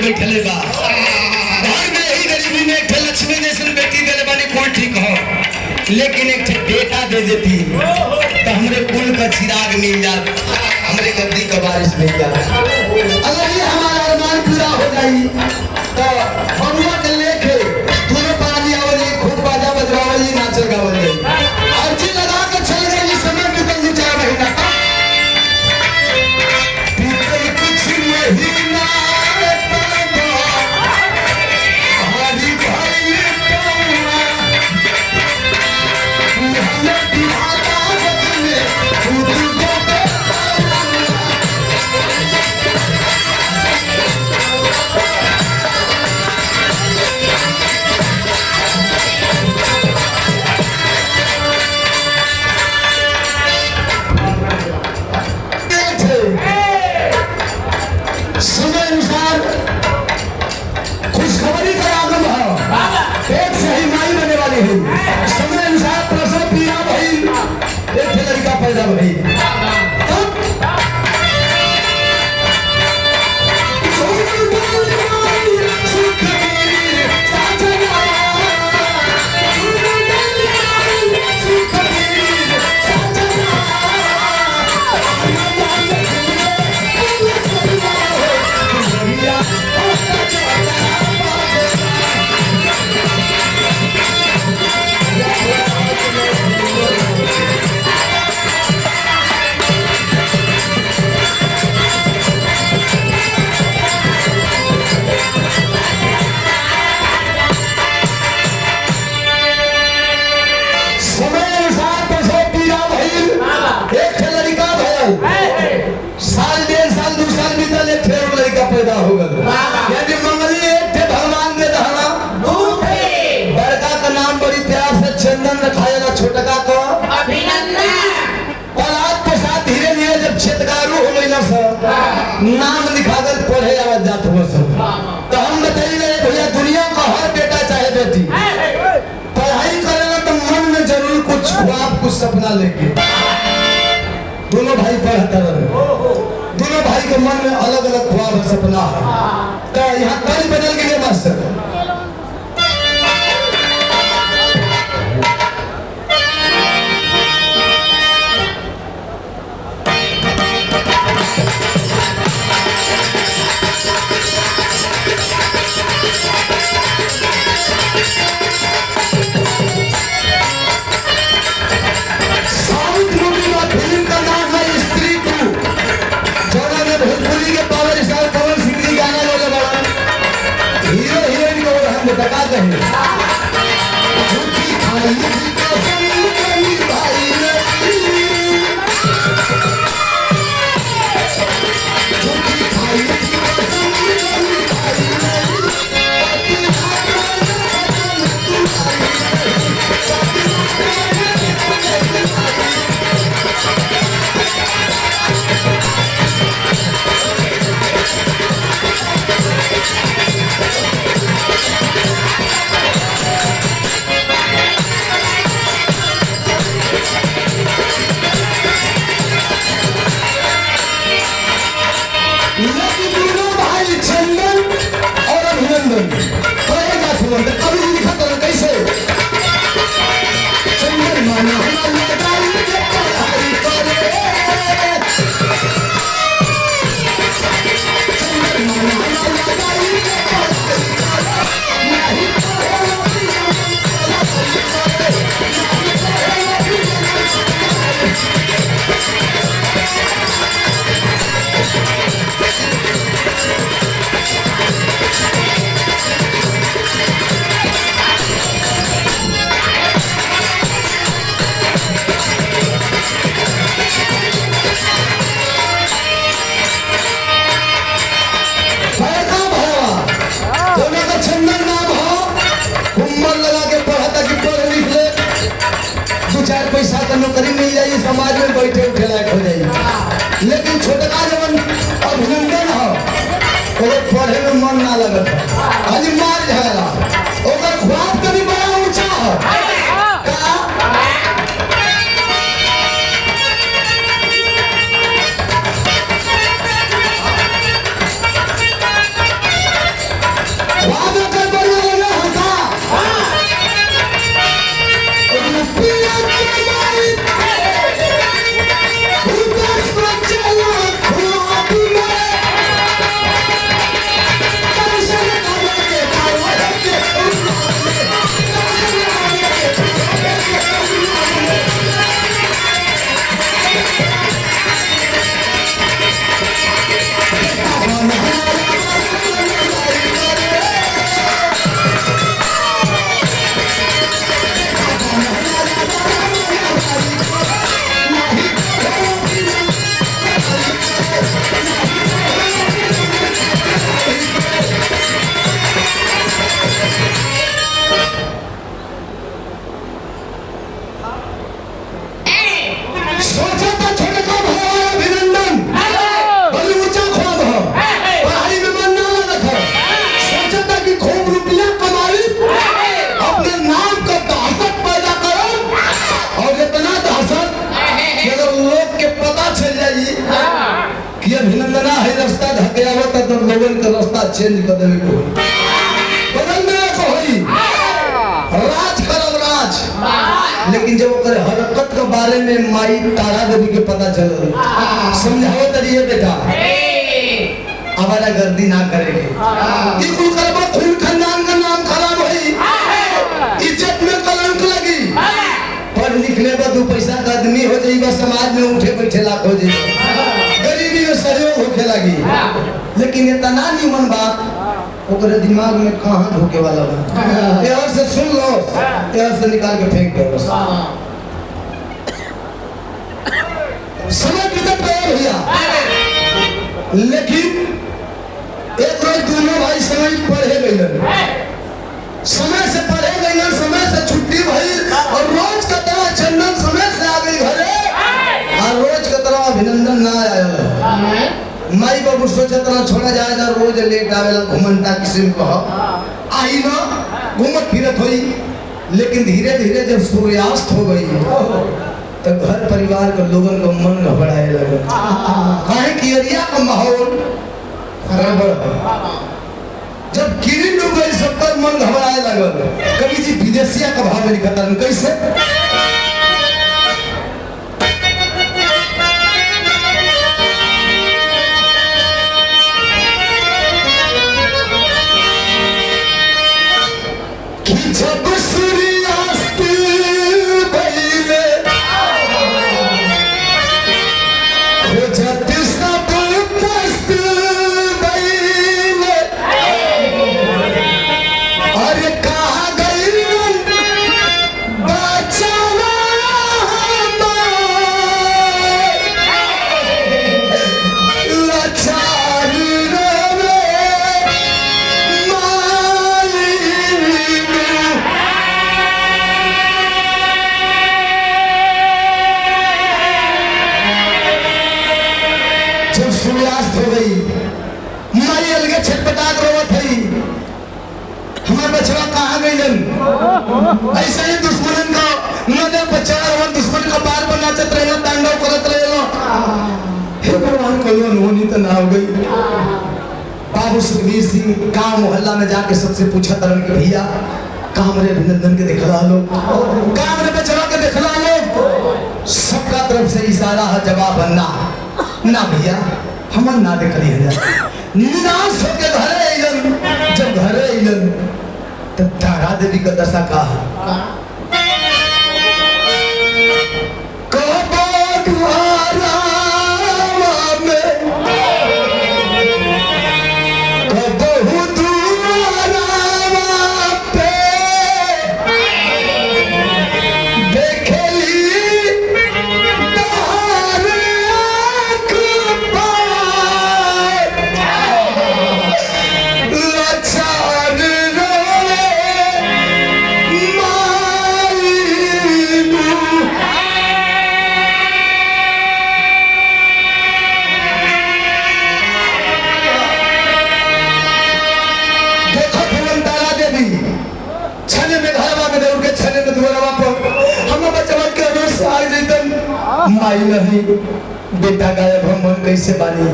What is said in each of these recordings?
बैठले बा घर में यही गरीबी में एक लक्ष्मी जैसे बेटी दिले बानी कोई ठीक हो, लेकिन एक बेटा दे देती तो हमरे कुल का चिराग मिल जात, हमरे गद्दी का बारिश मिल जात। अगर ये हमारा अरमान पूरा हो जाई तो बनुआ के लेके दोनों पानी आवली खूब बाजा बजवावली नाचल गावली अर्जी लगा के चल गई समय निकल जी 4 महीना बीते कुछ महीना हरी भाई समय अनुसार प्रसव पीड़ा भई एक लड़का पैदा भई साल 1.5 साल 2 साल बीतल एक ठेर लड़का पैदा हो गल यानी मंगली एक ठे भगवान दे दहना बड़का का नाम बड़ी प्यार से चंदन रखाएगा, छोटका को अभिनंदन। और आज के साथ धीरे धीरे जब छेदगारू हो गई ना सब नाम लिखाकर पढ़े आवाज जात हो सब तो हम बताइए भैया दुनिया का हर बेटा चाहे बेटी पढ़ाई करेगा तो मन में जरूर कुछ ख्वाब कुछ सपना लेके दोनों भाई पढ़ते रहे, दोनों भाई के मन में अलग अलग ख्वाब सपना है तो यहाँ कल बदल गए मास्टर बता देंगे पैसा का नौकरी मिल जाए समाज में बैठे उठे लायक हो जाए, लेकिन छोटका जवन अभिनंदन हो पढ़े में मन ना लगता आज मार झगड़ा ओकर ख्वाब कभी बड़ा ऊंचा हो सोचा था छोटे का भाई अभिनंदन बड़ी ऊंचा ख्वाब है, पढ़ाई में मन ना लगा, सोचा था कि खूब रुपया कमाई, अपने नाम का दहशत पैदा करो, और इतना दहशत कि अगर लोग के पता चल जाए कि अभिनंदना है रास्ता ढके आवत तो लोगन का रास्ता चेंज कर देवे को बदल में को होई राज करब राज। लेकिन जब ओकर हरकत के बारे में माई तारा देवी के पता चलल, समझाओ तरिए बेटा हमारा गर्दी ना करेंगे, ई कुल करबो खून खानदान का नाम खराब होई, इज्जत में कलंक लगी, पढ़ लिख ले दो पैसा का आदमी हो जाइबा, समाज में उठे बैठे लाख हो जाइबा, गरीबी में सहयोग होके लगी। लेकिन इतना निमन बात ओकरे दिमाग में कहां ढोके वाला बा, यार से सुन लो, यार से निकाल के फेंक दो। समय बीतत गया भैया, लेकिन एक रोज दोनों भाई समय पढ़े गइलन, समय से पढ़े गइलन, समय से छुट्टी भई, और रोज का तरह चंदन समय से आ गई घरे, और रोज का तरह अभिनंदन ना आया। माई बाबू सोचत रहा छोड़ा जाए ना, रोज लेट आवेला घुमंता किस्म को आई ना घूमत फिरत होई। लेकिन धीरे धीरे जब सूर्यास्त हो गई तो घर परिवार के लोगन का मन घबराए लगे, काहे कि एरिया का माहौल गड़बड़ है। जब किरण डूब गई सबका मन घबराए लगल। कवि जी विदेशिया का भाव लिखता कैसे, जब सूर्यास्त भइले खोजत सब मस्त भइले, अरे कहाँ गइलन बचवा लाचार रोवे सूर्यास्त हो गई, माई अलगे छटपटात रोवत हई, हमार बचवा कहाँ गइलन। ऐसे ही दुश्मनन का नजर पर चढ़ा हुआ, दुश्मन का पार पर नाचत रहेला, तांडव करत रहेला। हे भगवान कल्याण होनी तो ना हो गई। बाबू सुखबीर सिंह गांव मोहल्ला में जाके सबसे पूछा तरन के भैया काम रे अभिनंदन के देखला लो, काम रे बचवा के देखला लो। सबका तरफ से इशारा है जवाब बनना ना भैया हम ना देखली है। निराश होके घरे अइलन, जब घरे अइलन तब तारा देवी का दशा का माई नहीं बेटा गायब हम मन कैसे बानी।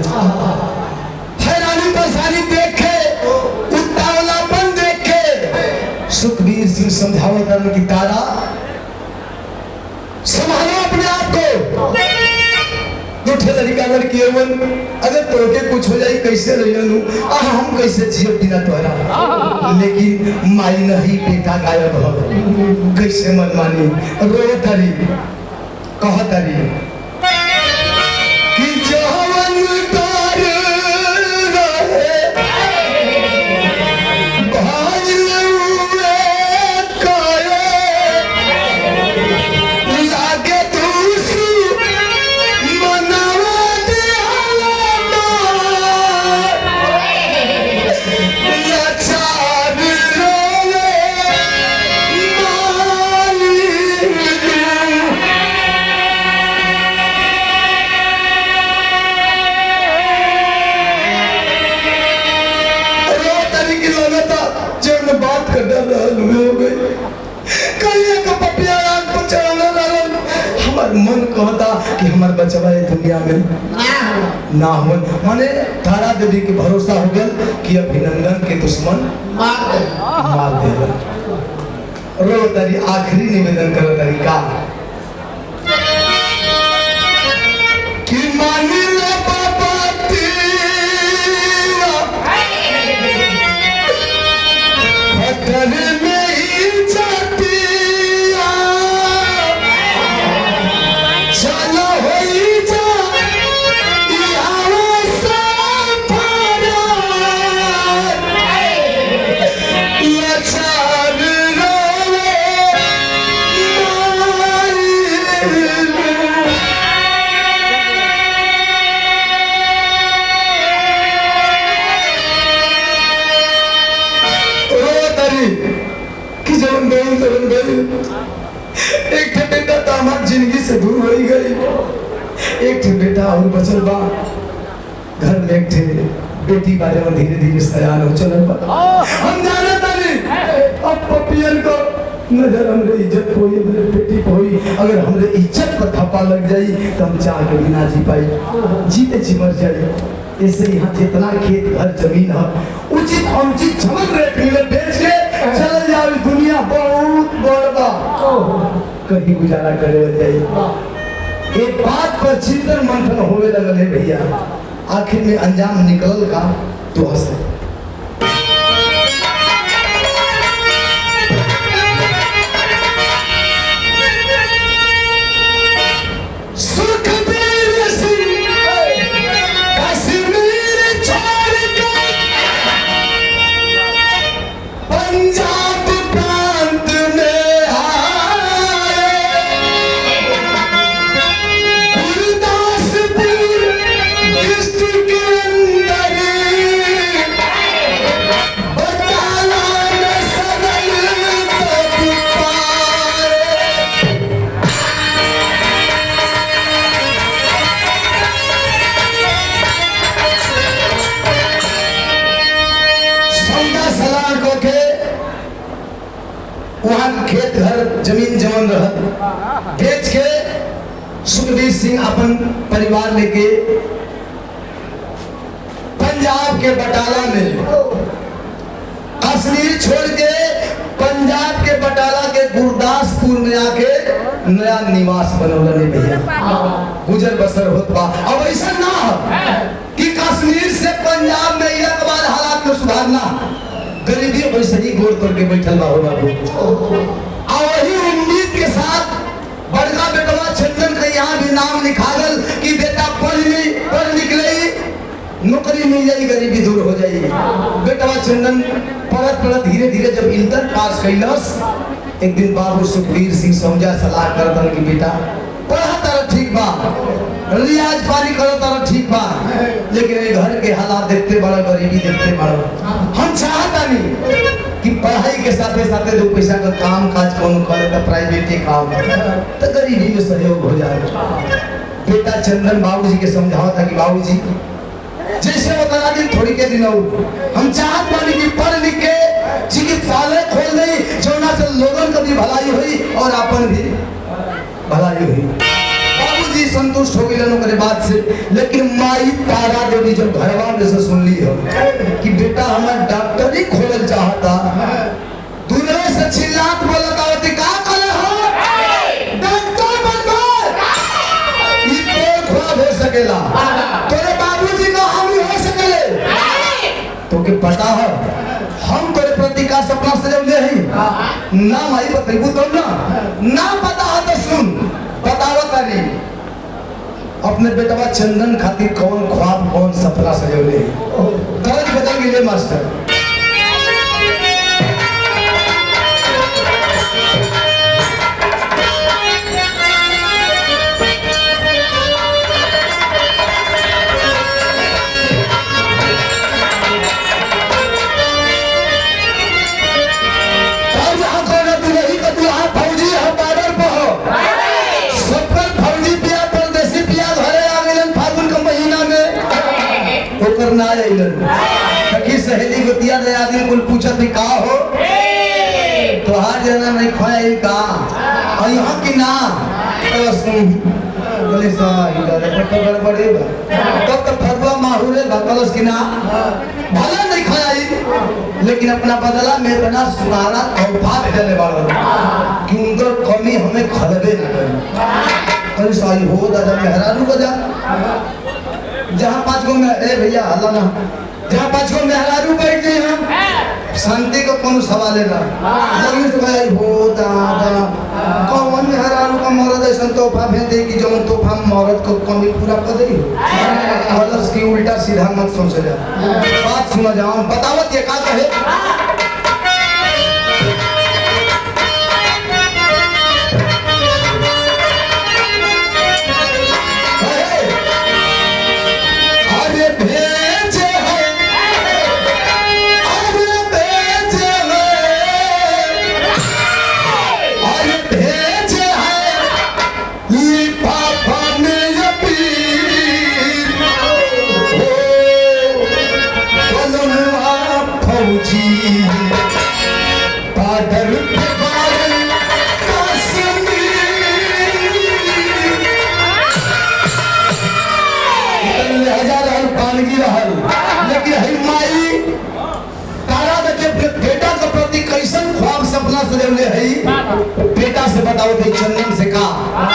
हैरानी परेशानी देखे, उतावलापन देखे सुखबीर सिंह समझावत रहन कि तारा संभालो अपने आप को। दूठे लड़का लड़की अगर तोके कुछ हो जाए कैसे रहियनु, हम कैसे जियब बिना तोहरा। लेकिन माई नहीं बेटा गायब हो, कैसे मन मानी। रो तारी कह तारी कि जवन तार रहे भाई उए काए लागे दूसू मनावा दे लाचार रोवे माली हमार मन कहता कि हमार बचवा ये दुनिया में ना हो। माने तारा देवी के भरोसा हो गया कि अभिनंदन के दुश्मन मार दे। रो तारी आखिरी निवेदन करो तरीका कि मानी ले बाबा तेरा खतर में ही जाती चलो होई जा यारो सफरा लाचार रोवे कि जवन गई एक ठे बेटा तो हमार जिंदगी से दूर हो गई, एक ठे बेटा और बचल बा। घर में एक ठे बेटी बारे में धीरे धीरे सयान हो चलल बा। हम जाने तानी अब पपियन को नजर हमरे इज्जत होई, हमरे बेटी को होई। अगर हमरे इज्जत पर थप्पा लग जाई तो हम चाह के बिना जी पाई, जीते जी मर जाई। ऐसे यहाँ जितना खेत घर जमीन है उचित अनुचित झमक रेट मिले बेच के चल जाओ। दुनिया बहुत बड़ा कहीं गुजारा करे जाए। एक बात पर चिंतन मंथन होवे लगल है भैया, आखिर में अंजाम निकल का तो हंसे। खेत घर जमीन जमन रह बेच के सुखबीर सिंह अपन परिवार लेके पंजाब के बटाला में कश्मीर छोड़ के पंजाब के बटाला के गुरदासपुर में आके नया निवास बनौलने भैया, गुजर बसर होत बा। अब ऐसा ना कि कश्मीर से पंजाब में इला के बाद हालात में सुधारना, गरीबी वैसे ही गोर करके बैठल बा हो बाबू। और वही उम्मीद के साथ बड़का बेटवा चंदन का यहाँ भी नाम लिखा गल कि बेटा पढ़ निकले नौकरी मिल जाएगी, गरीबी दूर हो जाएगी। बेटवा चंदन पढ़त धीरे धीरे जब इंटर पास कैलस, एक दिन बाबू सुखबीर सिंह समझा सलाह करतन कि बेटा पढ़ा तारा ठीक बा, रियाज पानी करो तारा ठीक बा, लेकिन ये घर के हालात देखते बड़ा, गरीबी देखते बड़ा। हम चाहता नहीं कि पढ़ाई के साथे साथे दो पैसा का काम काज कौन करे तो प्राइवेट काम तो गरीबी में सहयोग हो जाए। बेटा चंदन बाबूजी के समझावा था कि बाबूजी जैसे बता दिन थोड़ी के दिन हम चाहत बानी कि पढ़ लिख के चिकित्सालय खोल दई, जोना से लोगन का भी भलाई हुई और अपन भी भलाई हुई। बाबूजी संतुष्ट हो गए ओकरे बात से, लेकिन माई तारा देवी जब घरवा में से सुन ली हो कि बेटा हमार डॉक्टरी खोलल चाहता, दुनिया से चिल्लात बोलता होती का करे हो डॉक्टर बनबो, ई तो ख्वाब हो सकेला, तोरे बाबूजी का हामी हो सकेले। तो के पता है हम तोरे प्रति का सपना सजौले हई ना माई बतैबू तो ना पता है तो सुन बतावत तारी अपने बेटवा चंदन खातिर कौन ख्वाब कौन सपना सजौले तरज बदल गेले मास्टर। ना सखी सहेली गोतिया ने आदमी कुल पूछा थी का हो तो हर जना नहीं खोया का यहाँ की ना तो बोले सा इधर पट्टा गड़बड़े बा तब तो फरवा माहुरे भकलस की ना भला नहीं खाई लेकिन अपना बदला में इतना सुनाना तोहफा भेजने वाला कि उनका कमी हमें खलबे ना करे कल साई हो दादा मेहरारू को जा जहाँ 5 गो में ए भैया हल्ला ना जहाँ 5 गो मेहरारू बैठ गए हम शांति को कौन सवाल है ना लगी से भाई हो दादा कौन मेहरारू का मर्द ऐसा तोहफा भेज दे कि जो तोहफा मर्द को कमी पूरा कर दे कलर्स की उल्टा सीधा मत सोच जा बात सुना जाओ बतावत ये का कहे बेटा से बताओ भाई चंदन से कहा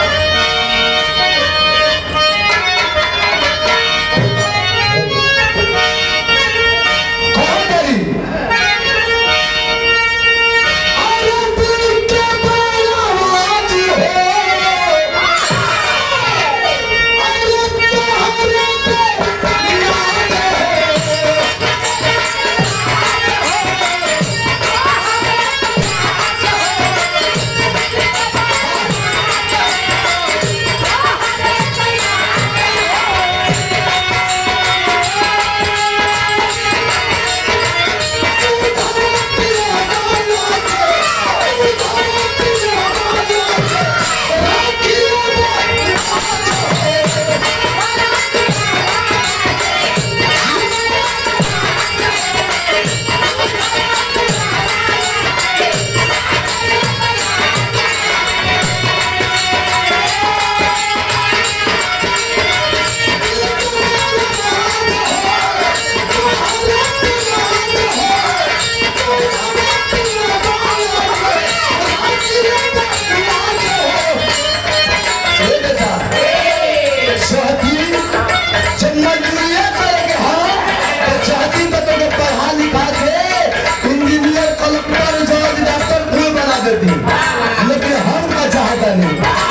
लेकिन हम का चाहता नहीं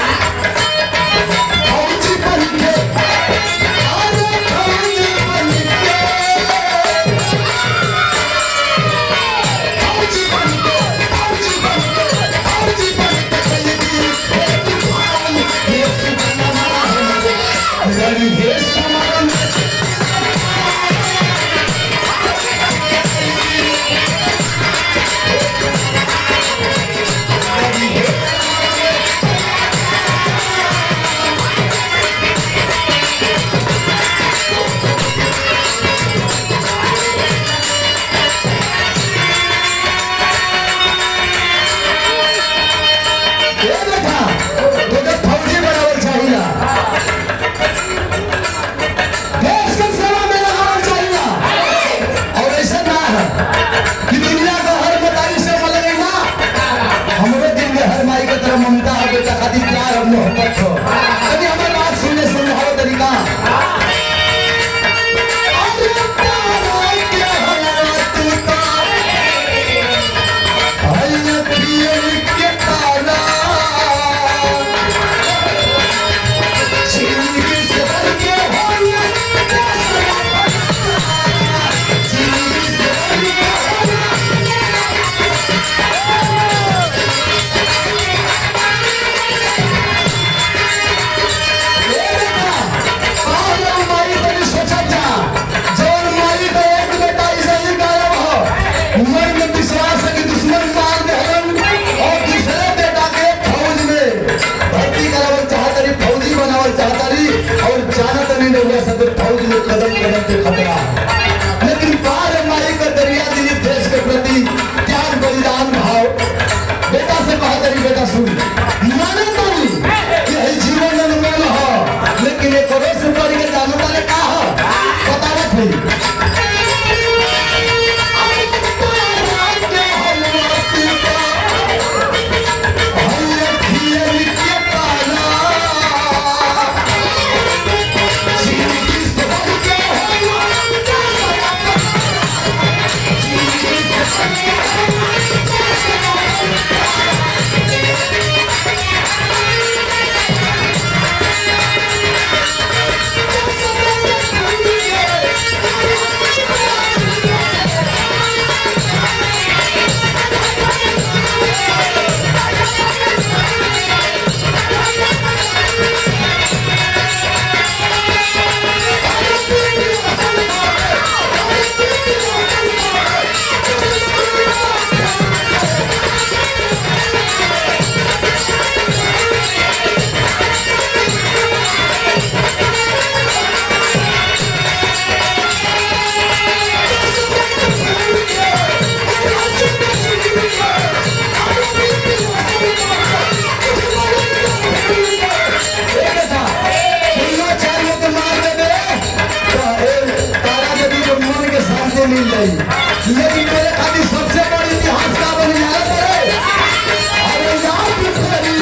ममता बेटा खातिर प्यार और मोहब्बत हो अभी हमारी बात सुनने समझाओ तरीका फौज में कदम कदम पे खतरा लेकिन पार माई का दरिया दिली देश के प्रति त्याग बलिदान भाव बेटा से कहा बेटा सुन माने तो नहीं यही जीवन प्रवेश करके जानता ने कहा बतावत है मिल जाएगी लेकिन मेरे खातिर सबसे बड़ी इतिहास का बन जाए अरे याद करी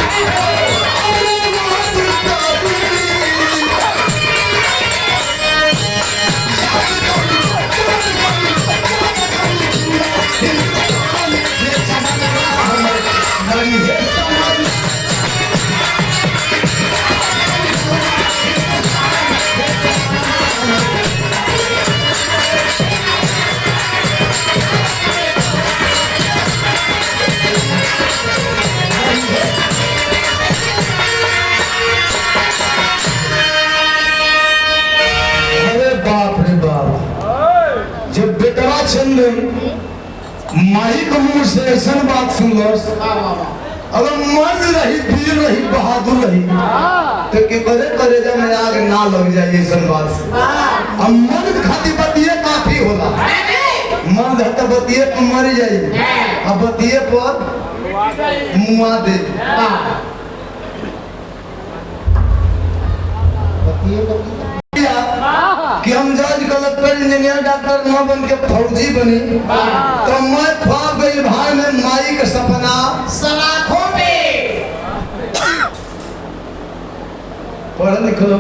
चंदन माई को मुंह से ऐसा बात सुन लो अगर मर्द रही वीर रही बहादुर रही तो कि करे करे जब मैं आग ना लग जाए ऐसा बात से अब मर्द खाती बतिये काफी होला मर्द है तो बतिये पर मर जाए अब बतिये पर मुआ दे कि हम जज कलेक्टर इंजीनियर डॉक्टर न बन के फौजी बनी तो मैं ख्वाब गई भाई में माई के सपना सलाखों पे पढ़ लिख लो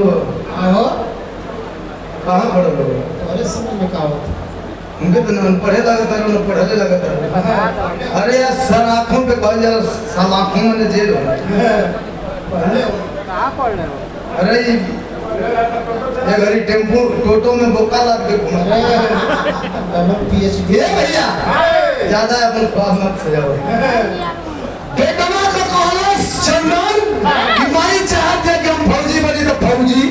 कहाँ पढ़ लो अरे समय में कहा उनके तो न पढ़े लगता है न पढ़ले लगता है अरे यार सलाखों पे कह जा सलाखों में जेल पढ़ले कहाँ पढ़ले अरे ये घरी टेम्पो टोटो में बोका लग के घूमा पीएचडी ये भैया ज्यादा अपन ख्वाब मत सजाओ बेटवा का कहला चंदन कि माई चाहते कि हम फौजी बने तो फौजी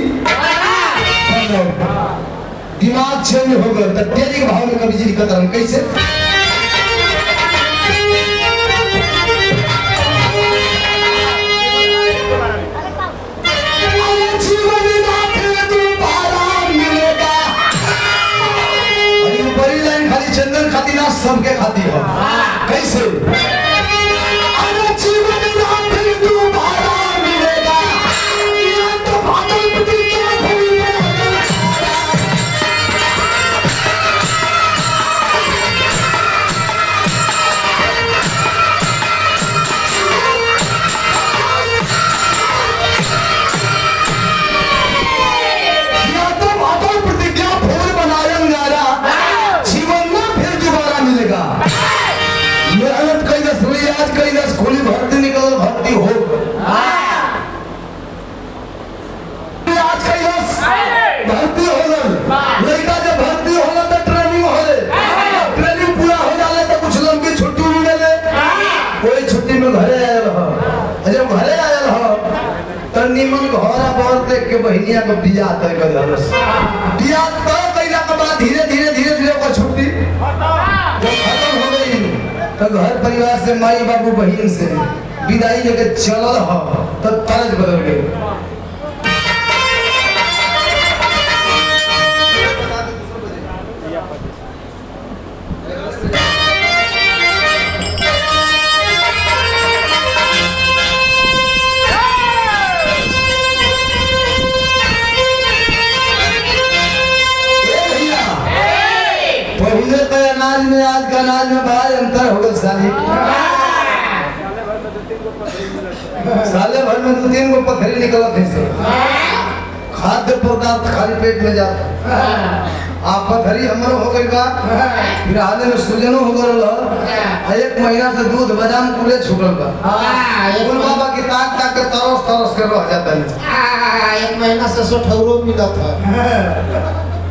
दिमाग चेंज हो गया तो तेजी के भाव में कभी जी का तरह कैसे चंदन खाती ना सबके खाती है कैसे अरे जीवन में फिर तू भाड़ा मिलेगा या तो बादल पति क्या खोली भर्ती निकल भर्ती हो आज भर्ती हो लड़का जब भर्ती हो तो ट्रेनिंग हो ट्रेनिंग पूरा हो जाए तो कुछ लंबी छुट्टी मिले कोई छुट्टी में घरे आयल हो जब घरे आयल हो तो निमन घर पर देख के बहनिया को बियाह तय कर दिलस बियाह तय कइला के बाद धीरे धीरे धीरे धीरे ओकर छुट्टी जब खत्म हो गई तो घर परिवार से माई बाबू बहन से विदाई लेके चलल हो तो तर्ज बदल गई इलाज में बड़ा अंतर हो गया साली। साले भर में 2-3 गो पथरी निकलत है से खाद्य पदार्थ खाली पेट में जाता आप पथरी हमरो हो गई बा फिर हाले में सूजनो हो गल 1 महीना से दूध बादाम कुले छूटल बा बोल बाबा की ताक ताक के तरस के रह जाता है 1 महीना से सोठौरो मिलत है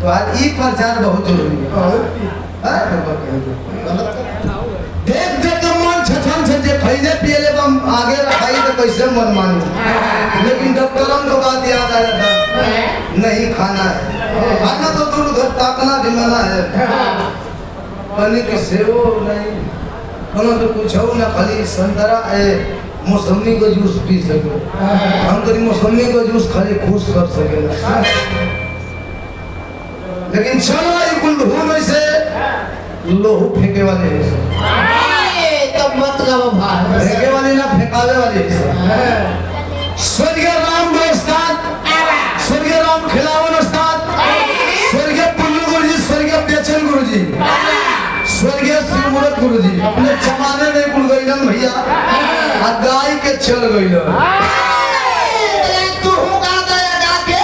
तो आज ई प्रचार बहुत जरूरी है देख देख के मन छछन से जे खइले पियले बम आगे रखाई तो कैसे मन मानी लेकिन डॉक्टरों को बात याद आ जाता नहीं खाना है खाना तो दूर उधर ताकना भी मना है पानी के सेवो नहीं कोनो तो कुछ हो ना खाली संतरा है मौसमी का जूस पी सके हम तो मौसमी का जूस खाली खुश कर सके लेकिन चलो ये कुल में से लोहू फेंके वाले हैं तब मत गाओ भाई फेंके वाले ना फेंकावे वाले हैं स्वर्गीय राम दोस्ताद स्वर्गीय राम खिलावन उस्ताद स्वर्गीय पुल्लू गुरुजी स्वर्गीय बेचन गुरुजी स्वर्गीय श्रीमुरत गुरुजी अपने जमाने में कुल गइलन भैया आ गाय के चल गइलन तू गा दया गा के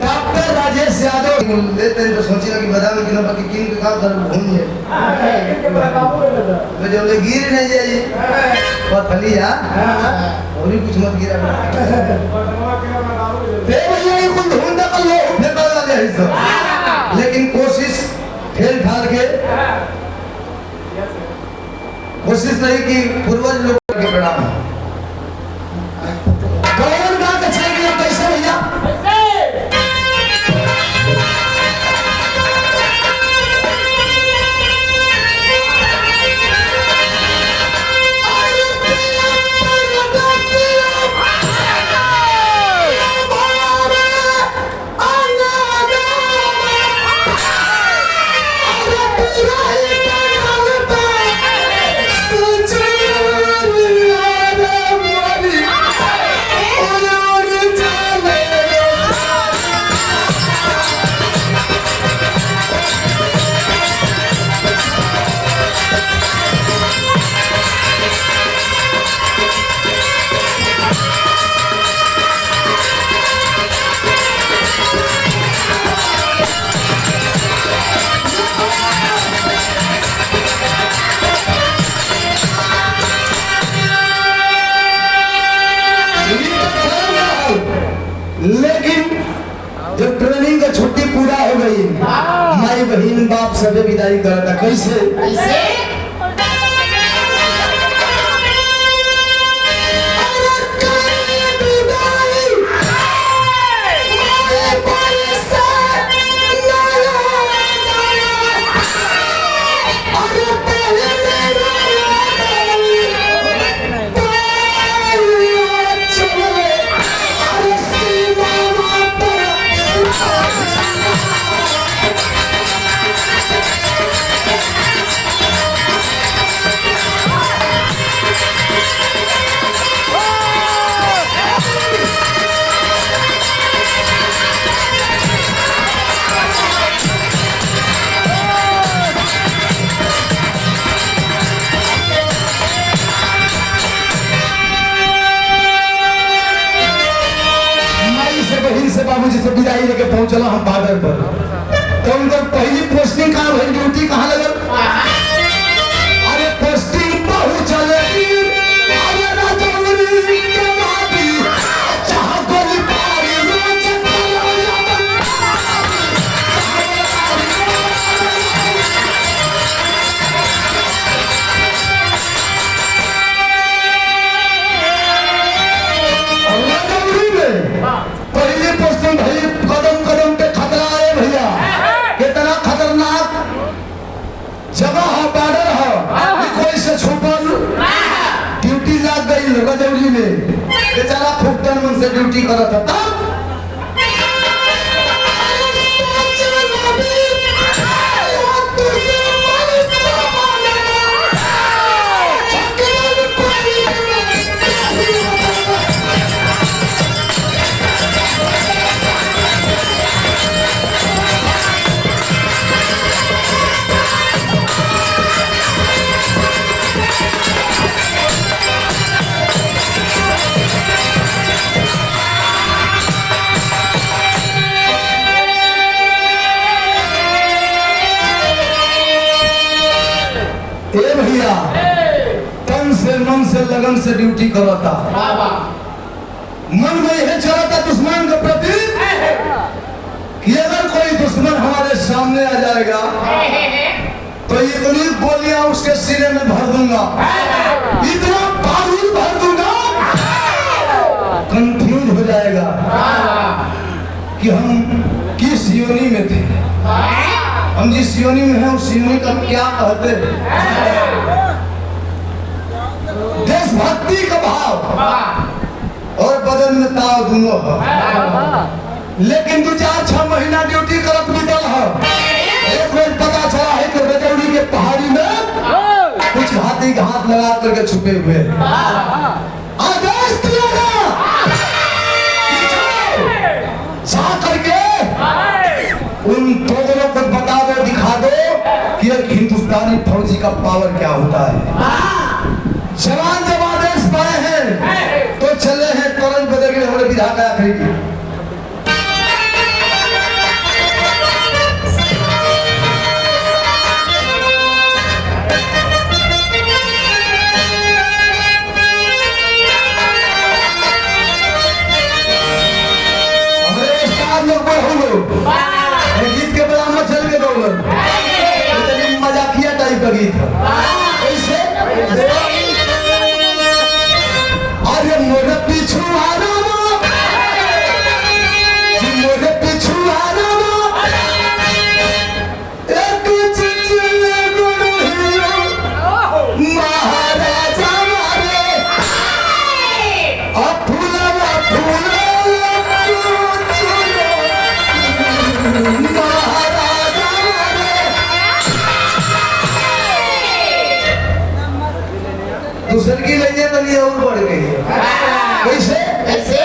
डॉक्टर राजेश यादव लेते हैं तो सोची ना कि बादाम की ना बाकी किन के काम कर घूम जाए तो जब ले गिर नहीं जाए पथली या और भी कुछ मत गिरा ते भैया ये कुछ ढूंढने का लोग फेंका वाले हैं सब लेकिन कोशिश फेल ठाल के कोशिश नहीं की पूर्वज लोग के प्रणाम कौन गा के चल गया कैसे भैया लेकिन जब ट्रेनिंग का छुट्टी पूरा हो गई माई बहन बाप सभी विदाई करता कैसे बाबूजी से विदाई लेके पहुंचला हम बॉर्डर पर तो उनका पहली पोस्टिंग कहाँ भई ड्यूटी कहाँ लगल अरे पोस्टिंग पहुंचले अरे राजौरी के माटी जहां गोली पारी रोज राजौरी में पहले पोस्टिंग भाई कदम कदम पे खतरा है भैया कितना खतरनाक जगह है बॉर्डर है कोई से छुपल ड्यूटी लग गई रजौरी में बेचारा खूब तन मन से ड्यूटी करता था तब लगन से ड्यूटी करता। बाबा मन में यह चलता दुश्मन के प्रति कि अगर कोई दुश्मन हमारे सामने आ जाएगा तो इतनी गोलियां उसके सीने में भर दूंगा, इतना बारूद भर दूंगा, कंफ्यूज हो जाएगा कि हम किस योनि में थे। हम जिस योनि में हैं उस योनि का क्या कहते हैं। देशभक्ति का भाव और बदन में ताव दोनों है। लेकिन 2-4-6 महीना ड्यूटी करत बीतल है। एक रोज पता चला है कि रजौड़ी के पहाड़ी में कुछ हाथी के हाथ लगा करके छुपे हुए आदेश दिया जा करके उन दोनों को बता दो, दिखा दो कि एक हिंदुस्तानी फौजी का पावर क्या होता है। जवान जब आदेश पाए हैं तो चले हैं तुरंत बदल के हमारे विधायक का आखिरी गीत के बड़ा मचल के दौड़ मजाकिया टाइप का गीत है। कैसे अरे मोरे पीछू आना मोरे पीछू आना एक महाराजा मारे फूलवा फूल दूसर की लइया तो नहीं और बढ़ गई है। कैसे कैसे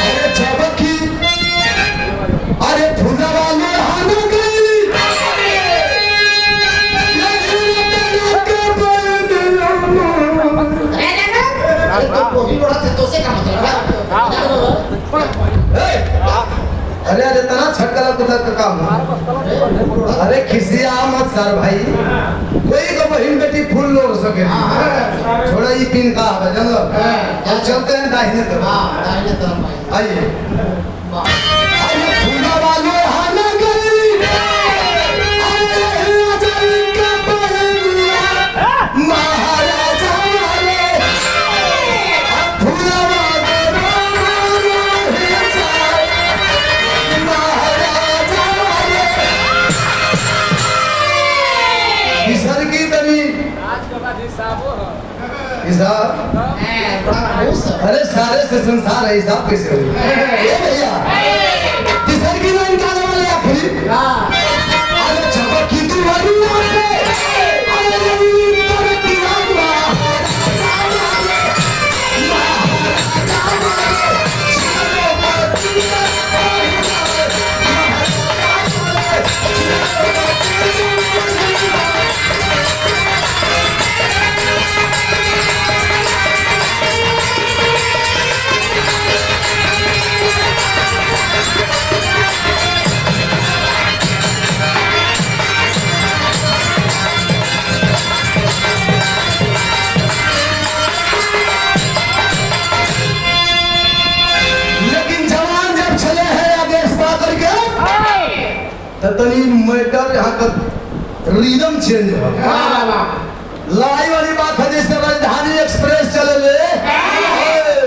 अरे छबकी अरे फूला वाले हानो गई तो कोई बड़ा थे तो से का मतलब अरे अरे तना छटकला कुदा का काम है। अरे खिसिया मत सर भाई, कोई को बहन बेटी फूल लो सके थोड़ा ये पिन का है जंगल अब चलते हैं दाहिने तरफ। हां दाहिने तरफ आइए अरे फूला वाले हाना गई अरे राजा का बहन महाराजा वाले फूला अरे सारे से संसार है हिसाब कैसे हो भैया किसर की लाइन का वाले आखिरी अरे चबकी तू वाली अरे रवि पर दीवाना तनी मैटर यहाँ का रिदम चेंज है। लड़ाई वाली बात है जैसे राजधानी एक्सप्रेस चले ले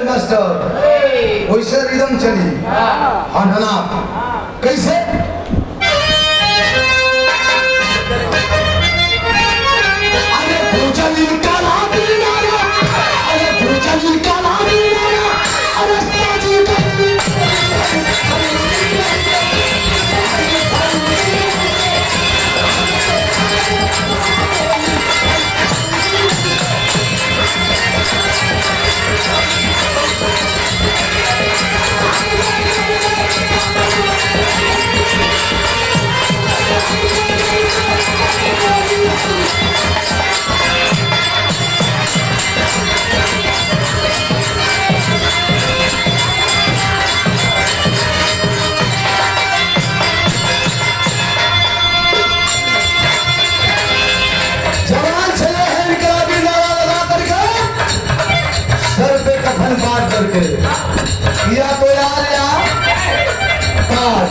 मास्टर वैसे रिदम चली हनना कैसे अरे भूचल इनका नाम अरे भूचल इनका नाम अरे साजी का Thank you. या तो यार या काज।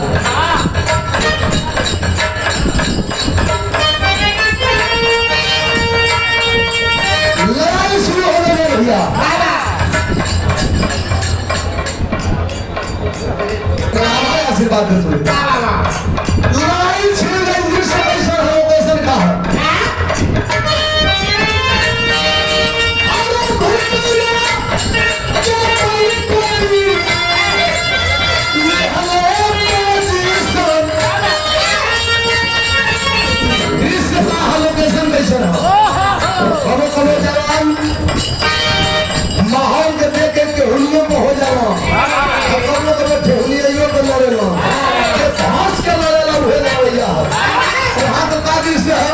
लड़ाई शुरू हो गई है भैया। हमारे आशीर्वाद दे थोड़ी। लड़ाई छिड़ गई, जिससे कैसा हो कैसन का है। माहौल के देख के हुलियों को हो जाओ, ठेहुलियों को लड़े लो, घास के लड़े लो हुए ना भैया। वहाँ तो काबिल से है।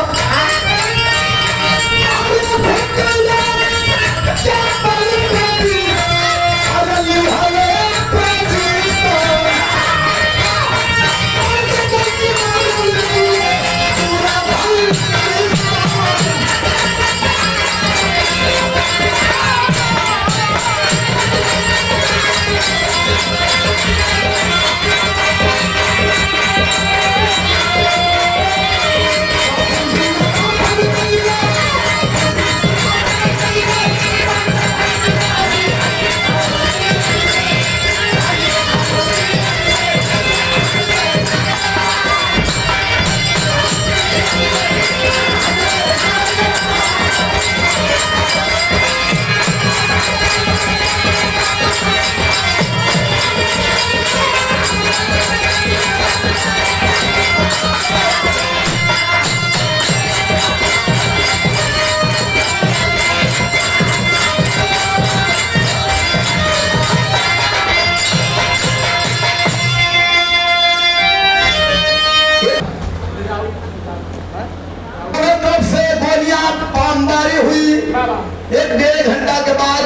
एक डेढ़ घंटा के बाद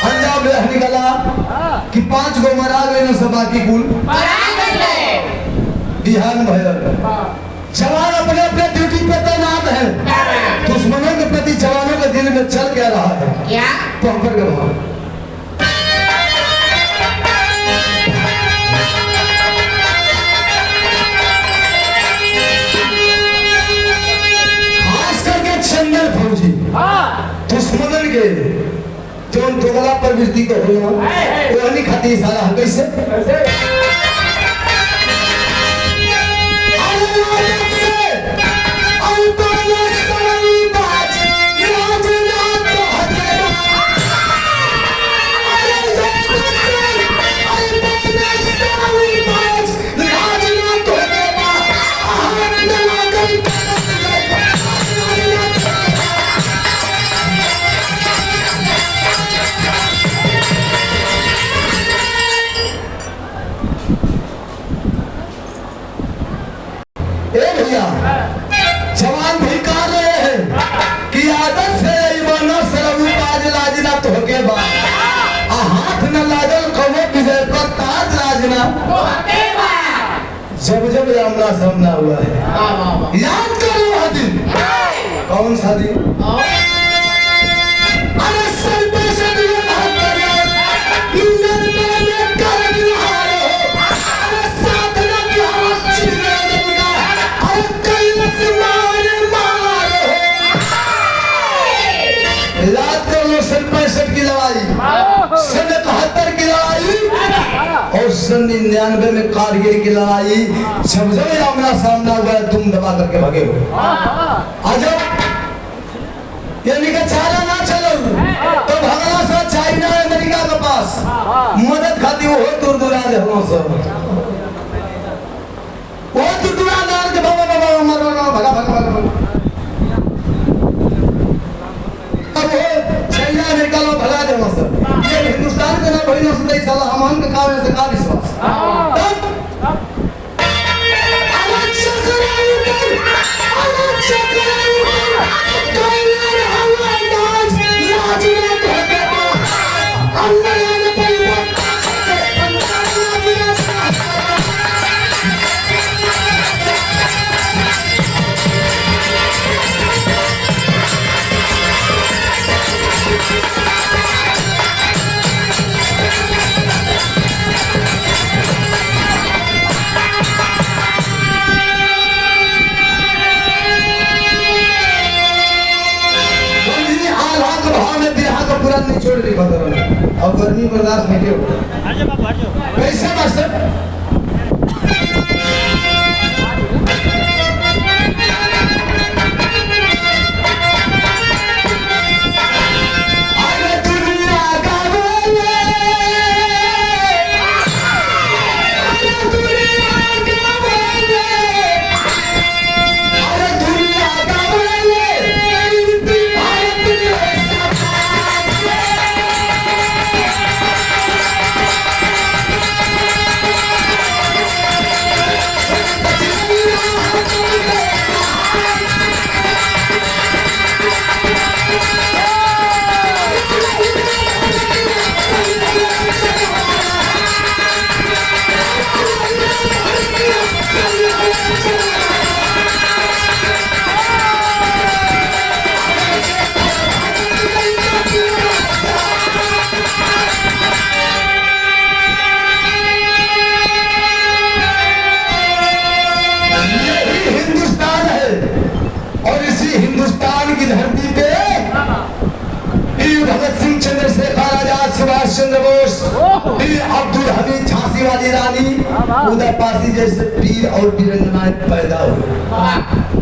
अंजाम यह निकला कि 5 गो मरा गए न सब बाकी कुल बिहान भयल। जवान अपने अपने ड्यूटी पे तैनात है। दुश्मनों के प्रति जवानों के दिल में चल क्या रहा है क्या तो हम पर गवा। खास करके चंदन फौजी दुश्मनन के जो दोगला प्रवृत्ति को होला वो नहीं खाती सारा है कैसे जवान धिकार रहे हैं कि आदत से तो होके बा हाथ न लागल कहो विजय का ताज राजना जब जब आमना सामना हुआ है याद करो वह दिन। कौन सा दिन? अरे सर पे से की लड़ाई, सन 71 की लड़ाई और सन 99 में कारगिल की लड़ाई। जब जब आमना सामना हुआ तुम दबा करके भागे हो। अजब यानी कि चाला ना चलो तो भगला सा चाइना अमेरिका के पास मदद खाती वो दूर दूर आ जाओ सब वो दूर दूर आ जाओ के बाबा बाबा मरो ना भगा भगा भगा अमेरिका लोग भगा दे सर। ये हिंदुस्तान के ना भाई ना साला हमान का काम है से का विश्वास बिहार का पूरा नहीं छोड़ रही बदल और गर्मी बर्दाश्त नहीं हो कैसे मास्टर सुभाष चंद्र बोस, पीर अब्दुल हमीद झांसी वाली रानी, उदय पासी जैसे पीर और वीरंगनाएं पैदा हुए।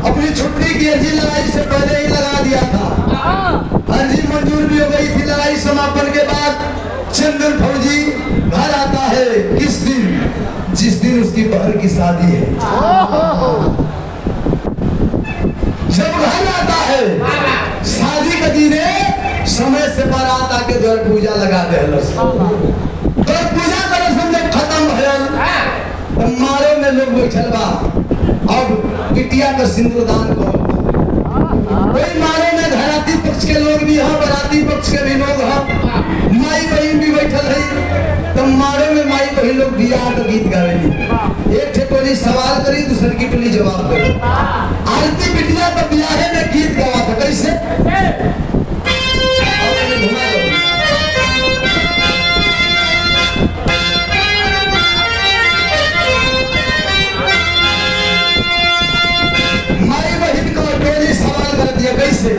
अपनी छुट्टी की अर्जी लड़ाई से पहले ही लगा दिया था। अर्जी मंजूर भी हो गई थी। लड़ाई समापन के बाद चंदन फौजी घर आता है। किस दिन? जिस दिन उसकी बहन की शादी है। जब घर आता है शादी का दिन है, समय से बारात आके द्वार पूजा लगा दे। द्वार पूजा कर जब खत्म भयल तो मारो में लोग बैठल बा। अब बिटिया का सिंदूरदान को कोई मारे में घराती पक्ष के लोग भी हैं, बराती पक्ष के भी लोग हैं, माई बहन भी बैठल है। तो मारे में माई बहन लोग बियाह का गीत गावेली। एक टोली सवाल करी, दूसरी की टोली जवाब करी। आरती बिटिया तो बियाहे में गीत गावा था। कैसे? कैसे?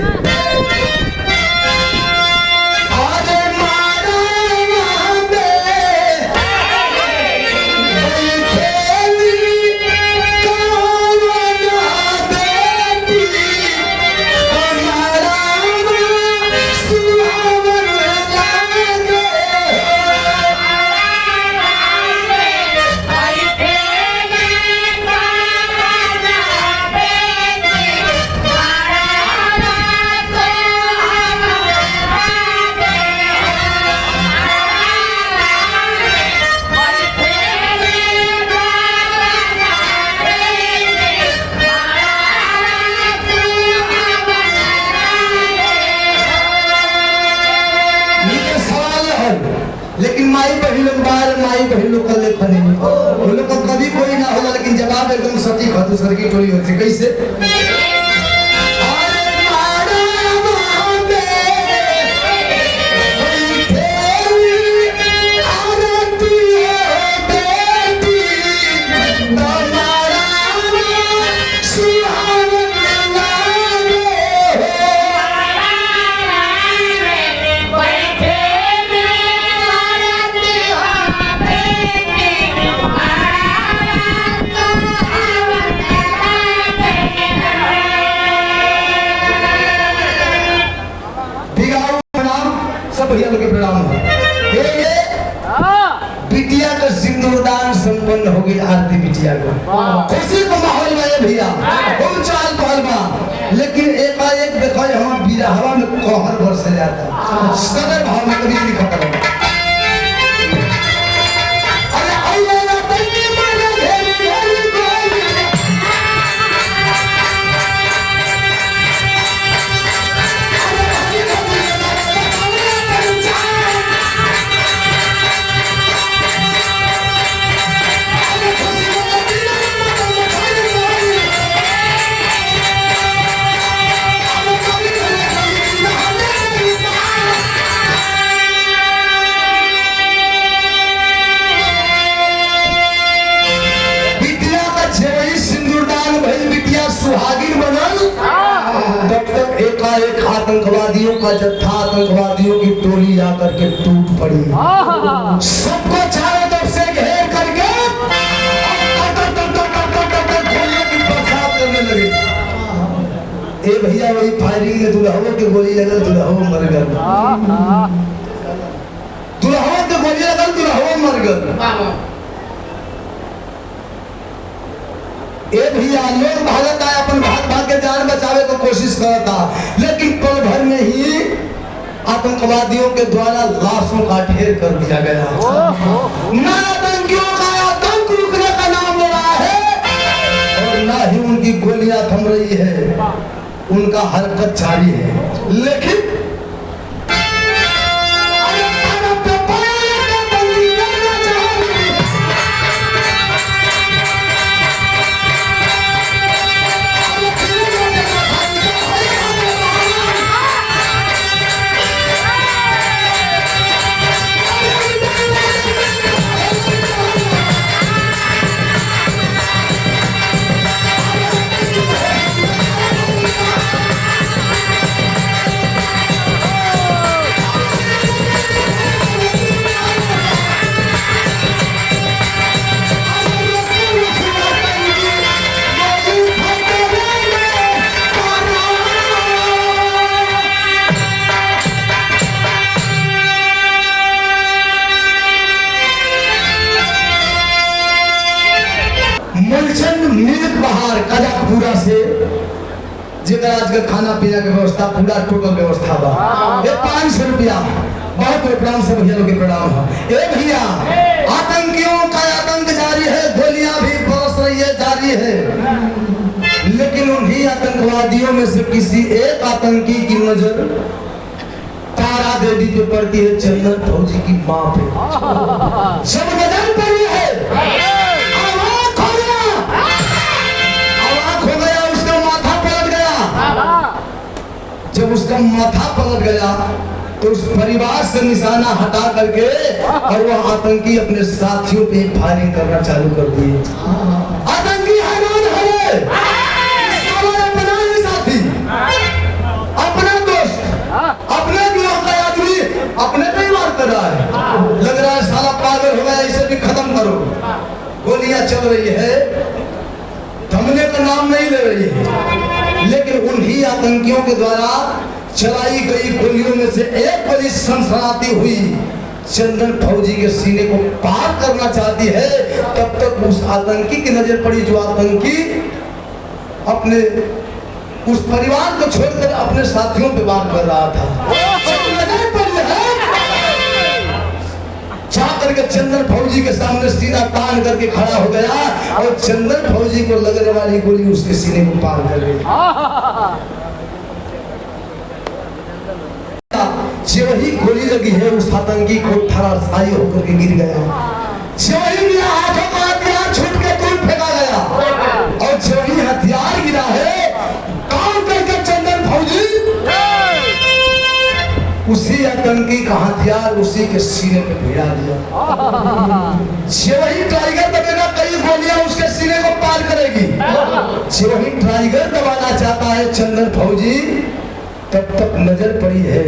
लेकिन माई बहन लोग बाहर माई बहन लोग कल लेखा नहीं वो लोग को कभी कोई ना होला, लेकिन जवाब एकदम सटीक है। दूसरे की टोली होती कैसे? भैया लोग के प्रणाम है। ये बिटिया का सिंदूरदान संपन्न हो गई। आरती बिटिया को खुशी का माहौल में भैया बहुत चाल पहल। लेकिन एकाएक देखो हम बिरहवा में कहर बरस जाता सदर भाव में कभी नहीं खत्म होगा। सुहागिन बनल तब तक एकाएक आतंकवादियों का जत्था, आतंकवादियों की टोली आकर के टूट पड़ी। सबको चारों तरफ से घेर करके गोलियों की बरसात करने लगे। ए भैया वही फायरिंग में दुल्हनों की गोली लगल, दुल्हन मर गए। दुल्हनों की गोली लगल, दुल्हन मर गए। ए भैया लोग भागत आए, अपन भाग भाग के जान बचावे को कोशिश करता, लेकिन पल भर में ही आतंकवादियों के द्वारा लाशों का ढेर कर दिया गया। ना आतंकियों का आतंक रुकने का नाम ले रहा है और ना ही उनकी गोलियां थम रही है, उनका हरकत जारी है। लेकिन पूरा से जेकर आज का खाना पीना के व्यवस्था पूरा टोटल व्यवस्था बा। ये 500 रुपया बहुत प्रणाम से भैया लोग के प्रणाम है। ए भैया आतंकियों का आतंक जारी है, गोलियां भी बरस रही है, जारी है। लेकिन उन्हीं आतंकवादियों में से किसी एक आतंकी की नजर तारा देवी पे पड़ती है, चंदन फौजी की मां पे। सब नजर पड़ी है, जब उसका माथा पलट गया तो उस परिवार से निशाना हटा करके और वह आतंकी अपने साथियों पे फायरिंग करना चालू कर दिए। आतंकी हैरान है, अपना ही साथी, अपना दोस्त, अपने गिरोह का आदमी अपने पे ही वार कर रहा है। लग रहा है साला पागल हो गया, इसे भी खत्म करो। गोलियां चल रही है, थमने का नाम नहीं ले रही है। लेकिन उन्हीं आतंकियों के द्वारा चलाई गई गोलियों में से एक गोली सनसनाती हुई चंदन फौजी के सीने को पार करना चाहती है। तब तक उस आतंकी की नजर पड़ी जो आतंकी अपने उस परिवार को छोड़कर अपने साथियों पे वार कर रहा था। नजर पड़ी है, जाकर के चंदन फौजी के सामने सीना तान करके खड़ा हो गया और चंदन फौजी को लगने वाली गोली उसके सीने को पार कर गई। वही गोली लगी है, उस आतंकी को धराशायी होकर के गिर गया। वही हाथों का हथियार छूट के दूर फेंका गया और वही हथियार गिरा है, काम करके चंदन फौजी उसी आतंकी का हथियार उसी के सीने पे भिड़ा दिया। वही टाइगर दबेगा, कई गोलियां उसके सीने को पार करेगी। वही टाइगर दबाना चाहता है चंदन फौजी, तब तक नजर पड़ी है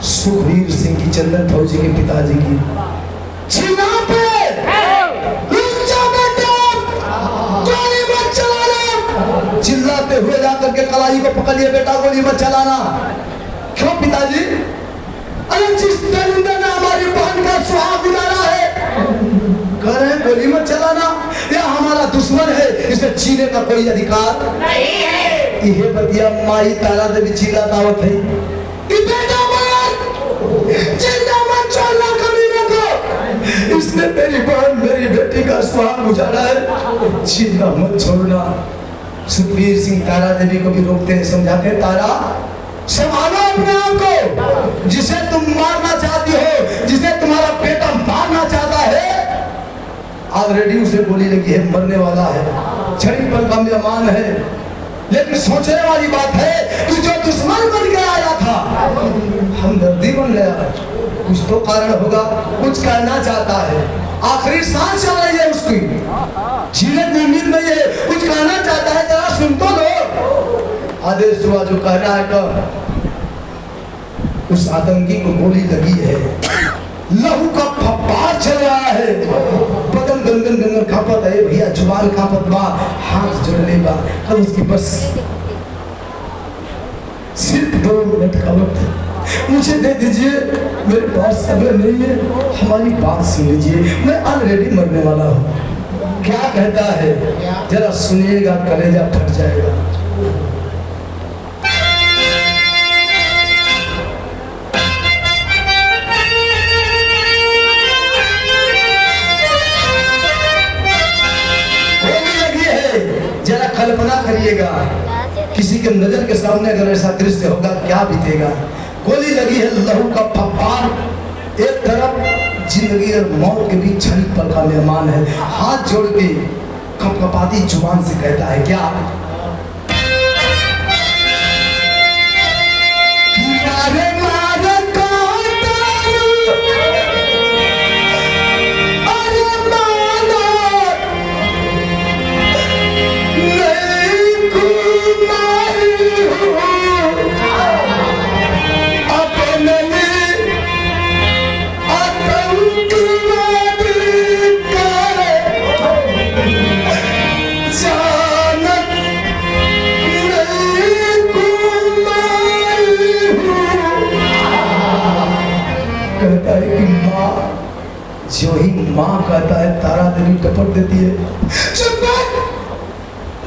सुखवीर सिंह की, चंदन फौजी के पिताजी की। चिल्लाते हुए जाकर के कलाई को पकड़ लिया, बेटा गोली मत चलाना। क्यों पिताजी? अरे जिस दरिंदे ने हमारी बहन का सुहाग उजाड़ा है, कह रहे हैं गोली मत चलाना, यह हमारा दुश्मन है, इसे जीने का कोई अधिकार नहीं है। ये बतिया माई तारा देवी चिल्ला दावत है कि बेटा मत, जिंदा मत छोड़ना कमीने को, इसने मेरी बहन मेरी बेटी का सुहाग उजाड़ा है, जिंदा मत छोड़ना। सुखबीर सिंह तारा देवी को भी रोकते हैं, समझाते हैं, तारा संभालो अपने आप को, जिसे तुम मारना चाहती हो, जिसे तुम्हारा बेटा मारना चाहता है, ऑलरेडी उसे गोली लगी है, मरने वाला है, छड़ी पर का मेहमान है। लेकिन सोचने वाली बात है कि जो दुश्मन बन के आया था हमदर्दी बन गया, कुछ तो कारण होगा, कुछ कहना चाहता है, आखिरी सांस चल रही है उसकी, जीने की उम्मीद नहीं है, कुछ कहना चाहता है, जरा सुन तो लो। आदेश हुआ जो कह रहा है कि उस आतंकी को गोली लगी है, लहू का फव्वार चल रहा है, बदन गंगन गंगन कांपत है भैया, जुबान कांपत बा, हाथ जोड़ने बा, कल उसकी बस सिर्फ 2 मिनट का वक्त मुझे दे दीजिए, मेरे पास समय नहीं है, हमारी बात सुन लीजिए, मैं ऑलरेडी मरने वाला हूँ। क्या कहता है जरा सुनिएगा, कलेजा फट जाएगा। जरा कल्पना करिएगा, किसी के नजर के सामने अगर ऐसा दृश्य होगा क्या बीतेगा। गोली लगी है, लहू का फव्वार, एक तरफ जिंदगी और मौत के बीच क्षण पल का मेहमान है, हाथ जोड़ के कपकपाती जुबान से कहता है क्या, मारे मारे जो ही माँ कहता है तारा देवी टपक देती है,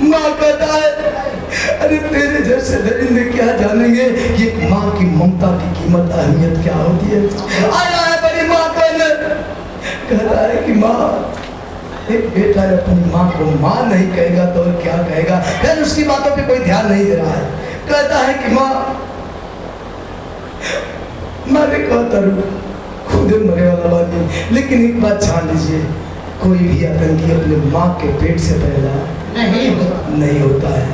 माँ कहता है अरे तेरे जैसे दरिंदे क्या जानेंगे कि माँ की ममता की कीमत अहमियत क्या होती है। आया है बड़ी माँ कहता है कि माँ, एक बेटा अपनी माँ को माँ नहीं कहेगा तो और क्या कहेगा। फिर उसकी बातों पे कोई ध्यान नहीं दे रहा है, कहता है कि माँ मारे कहता रू खुद मरे वाला बात नहीं, लेकिन एक बात जान लीजिए, कोई भी आतंकी अपने माँ के पेट से पैदा नहीं होता है,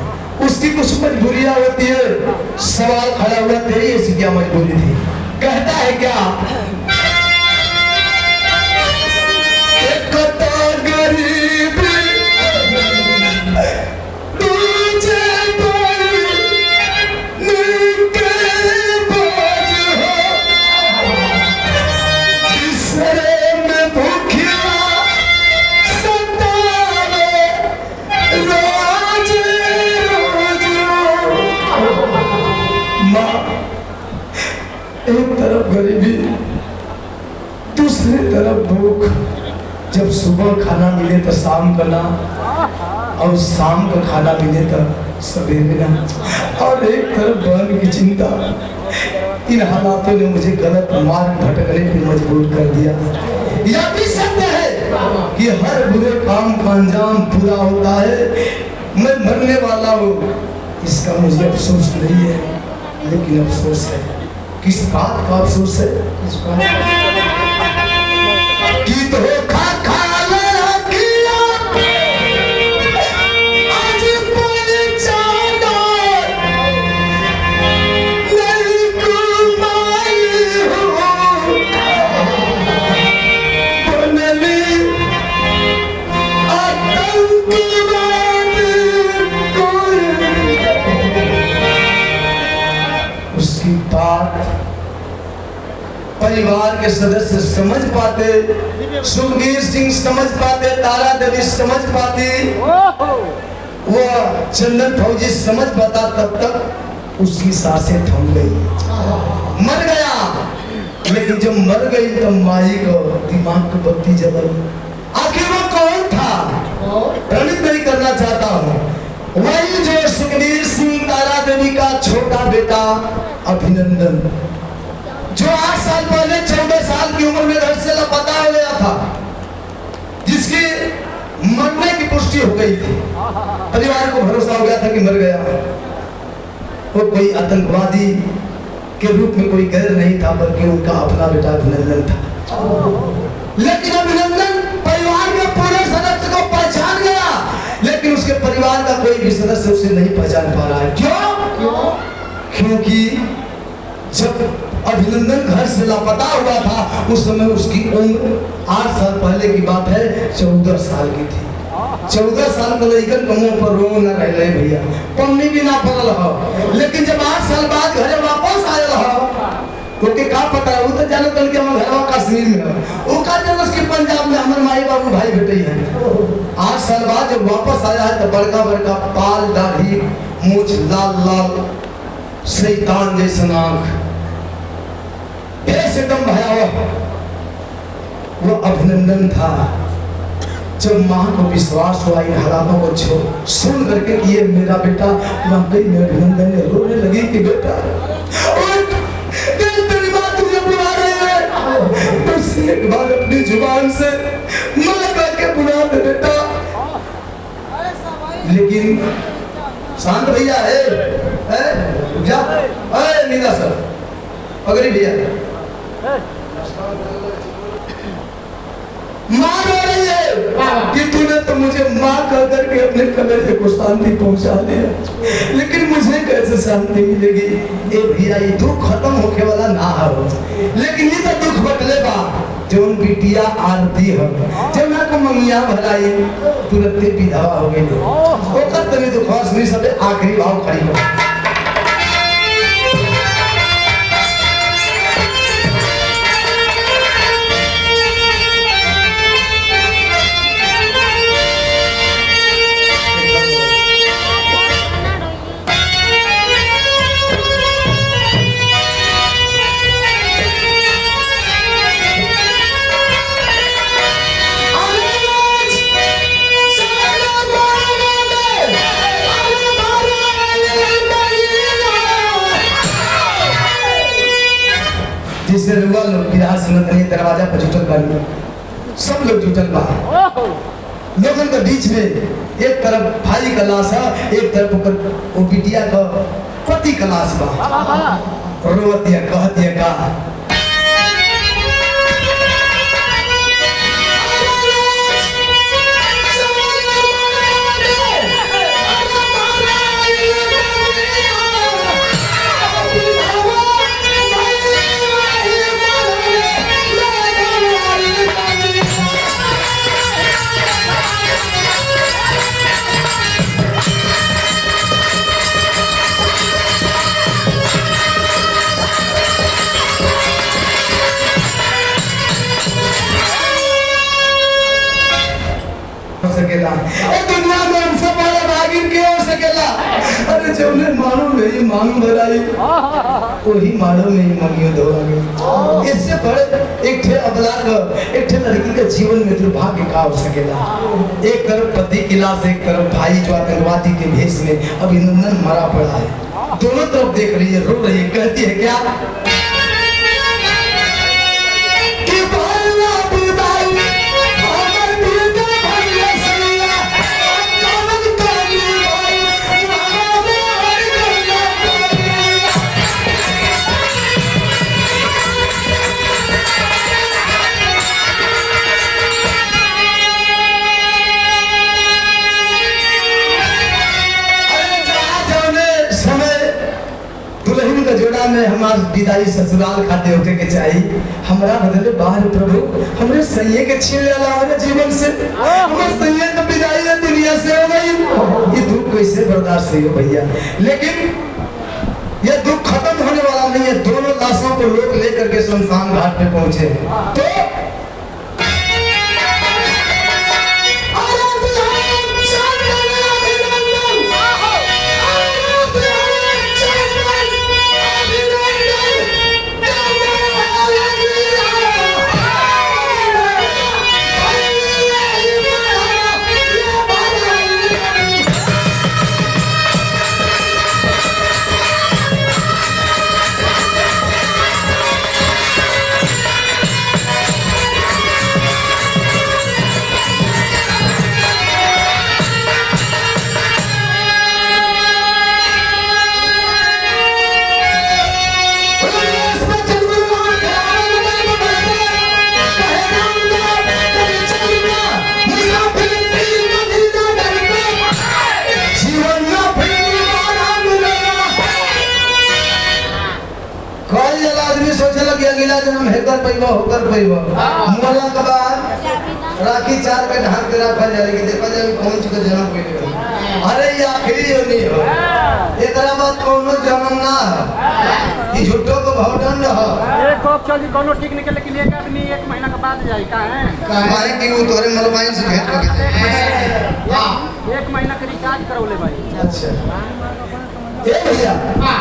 उसकी कुछ मजबूरियां होती है। सवाल खड़ा हुआ तेरी ऐसी क्या मजबूरी थी, कहता है क्या, एक तरफ गरीबी, दूसरी तरफ भूख, जब सुबह खाना मिले तो शाम का ना, और शाम का खाना मिले तो सवेरे ना, और एक तरफ बहन की चिंता। इन हालातों ने मुझे गलत मार्ग भटकने पर मजबूर कर दिया। यह भी सत्य है कि हर बुरे काम का अंजाम बुरा होता है। मैं मरने वाला हूँ, इसका मुझे अफसोस नहीं है, लेकिन अफसोस है, किस बात का अफसोस है, कि धोखा खा लिया किया, आज पहचाना नहीं कमाई हो, बनली आतंकवादी उसकी बात परिवार के सदस्य समझ पाते, सुखबीर सिंह समझ पाते, तारा देवी समझ पाती, वो चंदन फौजी समझ पाता, तब तक उसकी सांसें थम गई, मर गया। लेकिन जब मर गई तो माई को दिमाग को बत्ती जल। आखिर वो कौन था भ्रमित नहीं करना चाहता हूँ। वही जो सुखबीर सिंह तारा देवी का छोटा बेटा अभिनंदन, जो 8 साल पहले 14 साल की उम्र में घर से लापता हो गया था, जिसकी मरने की पुष्टि हो गई थी। परिवार को भरोसा हो गया था कि मर गया। वो कोई आतंकवादी के रूप में कोई गैर नहीं था, बल्कि उनका अपना बेटा अभिनंदन था। लेकिन अभिनंदन परिवार के पूरे सदस्य को पहचान गया, लेकिन उसके परिवार का कोई भी सदस्य उसे नहीं पहचान पा रहा है। क्यों? क्योंकि जब अभिनंदन घर से लापता हुआ था, उस समय उसकी उम्र 8 साल पहले की बात है, 14 साल की थी। 14 साल का लड़कन के मुंह पर रोम न रहे भैया, पन्नी भी ना पड़ल हो। लेकिन जब 8 साल बाद घरे वापस आयल हो, तो के का पता है, वो तो जानत कि हम घरवा कश्मीर में है, वो का जानत कि पंजाब में हमर माई बाबू भाई बेटे हैं। 8 साल बाद जब वापस आया है तो बड़का बड़का बाल दाढ़ी मूछ लाल लाल शैतान जैसा आंख, एकदम भयावह वो अभिनंदन था। जब माँ को विश्वास हुआ इन हालातों को सुन करके कि ये मेरा बेटा, वाकई में अभिनंदन ने रोने लगी कि बेटा तेरी बात तुझे बुला रही है, तो एक बार अपनी जुबान से माँ करके बुला दे बेटा। लेकिन शांत भैया है जा नीला सर अगर भैया माँ रो रही है कि तूने तो मुझे माँ कह करके अपने कलेजे को शांति पहुंचा दिया, लेकिन मुझे कैसे शांति मिलेगी? ए भैया ये दुख खत्म होके वाला ना हो, लेकिन ये तो दुख बटले बा जौन बिटिया आरती हो, जब ना को मंगिया भलाई तुरंत विधवा हो गई। ओकर तनी दुख सुनी सबे आखिरी भाव खड़ी हो। जिससे रुआ लोग बिहार सुनत नहीं, दरवाजा पर जुटल बा, सब लोग जुटल बा। लोगों के बीच में एक तरफ भाई का लाश है, एक तरफ वो बिटिया का पति का लाश बा। रोवत दिया कहत दिया का सकेला दुनिया में हमसे बड़ा भागिन के हो सकेला। अरे जो ने मानो मेरी मांग भराई, वही मानो मेरी मंगियों धोआ गई। इससे बड़े एक ठे अबला का एक ठे लड़की का जीवन में दुर्भाग्य का हो सकेला। एक तरफ पति की लाश, एक तरफ भाई जो आतंकवादी के भेष में अभिनंदन मरा पड़ा है। दोनों तरफ देख रही है, रो रही है, कहती है क्या में हमारे विदाई ससुराल खाते होते के चाहिए। हमरा बदले बाहर प्रभु हमरे सैये के छीन लेला हमारे जीवन से, हमरे सैये का विदाई है दुनिया से हो गई। ये दुख कैसे बर्दाश्त हो भैया? लेकिन ये दुख खत्म होने वाला नहीं है। दोनों लाशों को लोग लेकर के शमशान घाट पे पहुंचे तो अगला जन्म हेकर पैबो होकर पैबो मोला के बाद राखी 4 पे ढाक के रखा जाए कि देखा जाए कौन चीज का जन्म पहले अरे ये आखिरी योनि हो एकरा बाद कोनो जन्म ना हो ई झूठो को भवदंड हो एक कोप चली कोनो ठीक निकले के लिए आदमी 1 महीना के बाद जाई का है मारे कि वो तोरे मलबाइन से भेंट करके हां 1 महीना के रिचार्ज करौले भाई अच्छा ए भैया हां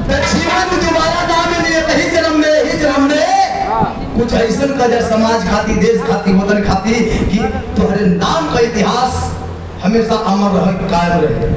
तो जीवन दोबारा ना मिले यही जन्म में कुछ ऐसा कदर समाज खाती देश खाती वतन खाती कि तुम्हारे नाम का इतिहास हमेशा अमर रहे कायम रहे